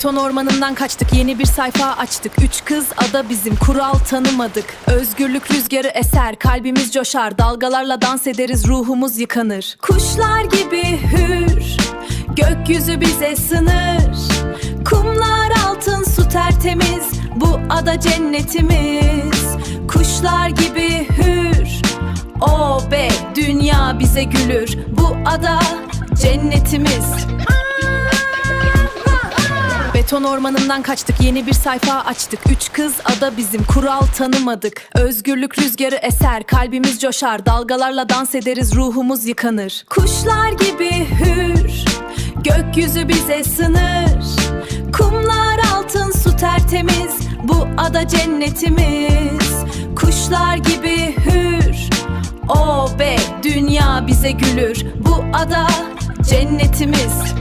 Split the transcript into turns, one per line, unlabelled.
Beton ormanından kaçtık, yeni bir sayfa açtık. Üç kız ada bizim, kural tanımadık. Özgürlük rüzgarı eser, kalbimiz coşar. Dalgalarla dans ederiz, ruhumuz yıkanır. Kuşlar gibi hür, gökyüzü bize sınır. Kumlar altın, su tertemiz, bu ada cennetimiz. Kuşlar gibi hür, o be dünya bize gülür. Bu ada cennetimiz. Beton ormanından kaçtık, yeni bir sayfa açtık. Üç kız ada bizim, kural tanımadık. Özgürlük rüzgarı eser, kalbimiz coşar. Dalgalarla dans ederiz, ruhumuz yıkanır. Kuşlar gibi hür, gökyüzü bize sınır. Kumlar altın, su tertemiz, bu ada cennetimiz. Kuşlar gibi hür, o be dünya bize gülür. Bu ada cennetimiz.